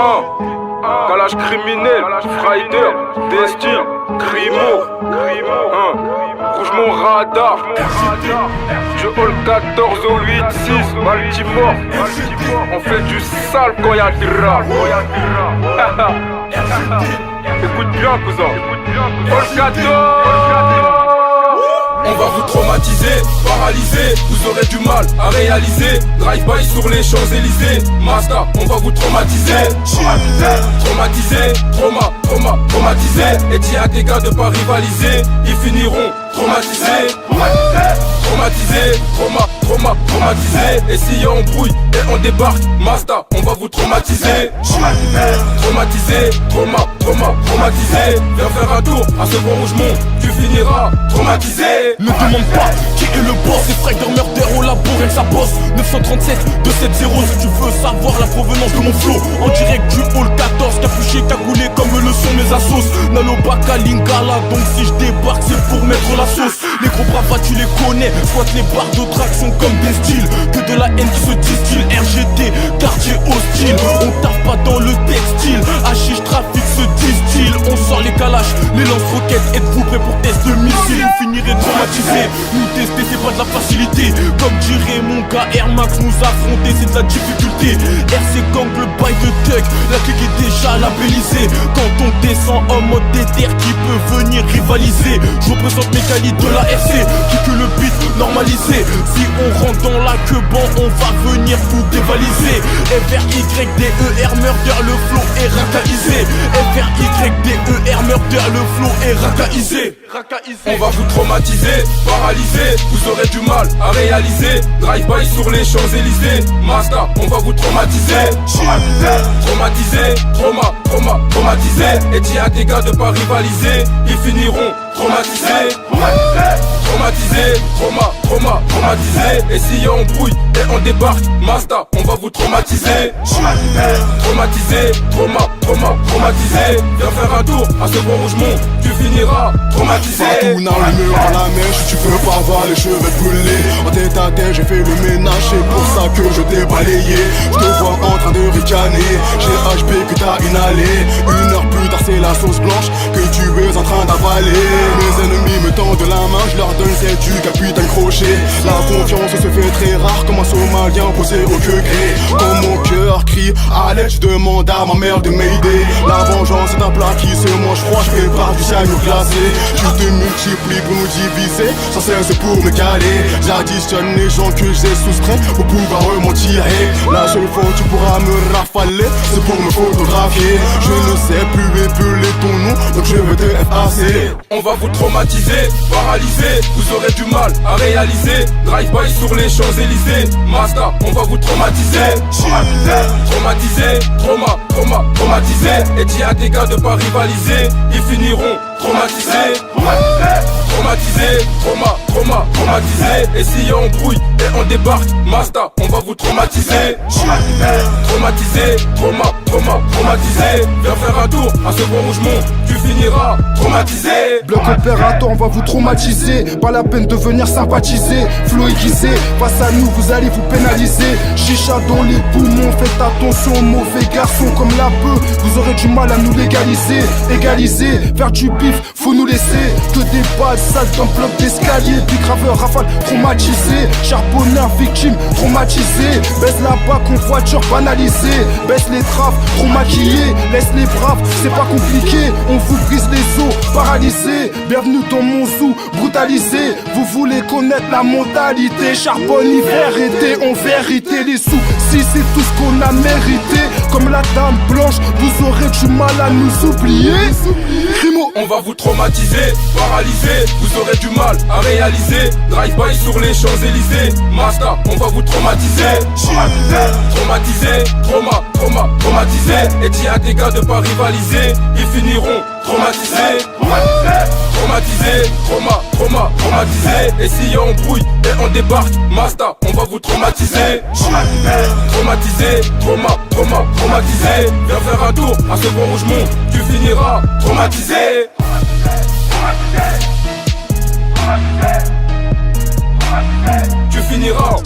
Calage criminel, Frider, Destil, Crimo, Rouge mon radar. Je hall 14 au 8-6, Baltimore. On fait du sale quand y'a du rap. Écoute bien, cousin. Hall 14. On va vous traumatiser, paralyser, vous aurez du mal à réaliser. Drive-by sur les Champs-Élysées, Mazda, on va vous traumatiser. Traumatiser, traumatiser. Et dis à tes gars de pas rivaliser, ils finiront traumatisés. Traumatisé, traumatisé. Et si on brouille et on débarque, Mazda, on va vous traumatiser. Traumatisé, traumatisé. Viens faire un tour à ce bon Rougemont, tu finiras traumatisé. Ne demande pas qui est le boss, c'est Frider Murder au labo, rien que ça bosse. 937 270 si tu veux savoir la provenance de mon flow. En direct du hall 14, capuché, cagoulé comme le sont mes assos. Nalo Baka Lingala, donc si je débarque c'est pour mettre la sauce. Les gros bravas tu les connais, soit les barres de traction comme des styles. Que de la haine qui se distille, RGT, quartier hostile. On tape pas dans le textile, hachiche, trafic se distille. On sort les calaches, les lance-roquettes, êtes-vous prêts pour test de missile? Vous finirez traumatisé, nous tester c'est pas de la facilité. Comme dirait mon gars Air Max, nous affronter c'est de la difficulté. RC Gang, le bail de Tuck, la clique est déjà labellisée. Quand on descend en mode déter, qui peut venir rivaliser? Je représente mes qualités de la RC, qui que le beat normalisé. Si on rentre dans la queue, bon on va venir tout dévaliser. FRYDER Murder, le flow est racaïsé. FRYDER Murder, le flow est racaïsé. On va vous traumatiser, paralyser, vous aurez du mal à réaliser. Drive-by sur les Champs-Élysées, Mazda, on va vous traumatiser. Traumatiser, traumatiser. Et dis à tes gars de pas rivaliser, ils finiront traumatisés. Traumatisé, traumatisé. Et si on brouille et on débarque, Mazda, on va vous traumatiser. Traumatisé, traumatisé. Viens faire un tour à ce bon Rougemont, tu finiras traumatisé. Partout dans le mur à la mèche, tu peux pas voir les cheveux brûlés. En tête à tête, j'ai fait le ménage, c'est pour ça que je t'ai balayé. Je te vois en train de ricaner, j'ai HP que t'as inhalé. 1 heure plus tard, c'est la sauce blanche que tu es en train d'avaler. Mes ennemis me tendent la main, je leur donne celle du capitaine Crochet. La confiance se fait très rare comme un Somalien posé au queue-gré. Quand mon cœur crie à l'aide, je demande à ma mère de m'aider. La vengeance est un plat qui se mange froid, je prépare du cyanure glacé. Tu te multiplies pour nous diviser, sans cesse pour me caler. J'additionne les gens que j'ai soustraits pour pouvoir m'en tirer. La seule fois où tu pourras me rafaler, c'est pour me photographier. Je ne sais plus épeler ton nom, donc je vais te effacer. On va vous traumatiser, paralyser, vous aurez du mal à réaliser. Drive-by sur les Champs-Élysées, Mazda, on va vous traumatiser. Traumatiser, traumatiser. Et dis à tes gars de pas rivaliser, ils finiront traumatisés. Traumatisé, traumatisé. Et si on brouille et on débarque, Mazda, on va vous traumatiser. Traumatisé, traumatisé. Viens faire un tour à ce bon Rougemont, tu finiras traumatisé. Bloc opérateur, on va vous traumatiser. Pas la peine de venir sympathiser. Flow aiguisé, face à nous vous allez vous pénaliser. Chicha dans les poumons, faites attention, mauvais garçon comme la bœuf. Vous aurez du mal à nous légaliser. Égaliser, faire du bif, faut nous laisser. Que des balles sales dans le bloc d'escalier. Puis graveur, rafale, traumatisé. Charbonneur, victime, traumatisé. Baisse la bac en voiture, banalisé. Baisse les traves, trop maquillés. Laisse les braves, c'est pas compliqué. On vous brise les os, paralysés. Bienvenue dans mon zoo, brutalisé. Vous voulez connaître la mentalité. Charbonne, hiver, été, en vérité. Les sous, si c'est tout ce qu'on a mérité. Comme la dame blanche, vous aurez du mal à nous oublier. Crimo, on va vous traumatiser, paralyser, vous aurez du mal à réaliser. Drive-by sur les Champs-Élysées, Mazda, on va vous traumatiser. Traumatisé, traumatisé. Et dis à tes gars de pas rivaliser, ils finiront traumatisés. Traumatisé, traumatisé. Et si on brouille et on débarque, Mazda, on va vous traumatiser. Traumatisé, traumatisé. Viens faire un tour à ce bon Rougemont, tu finiras traumatisé. Tu finiras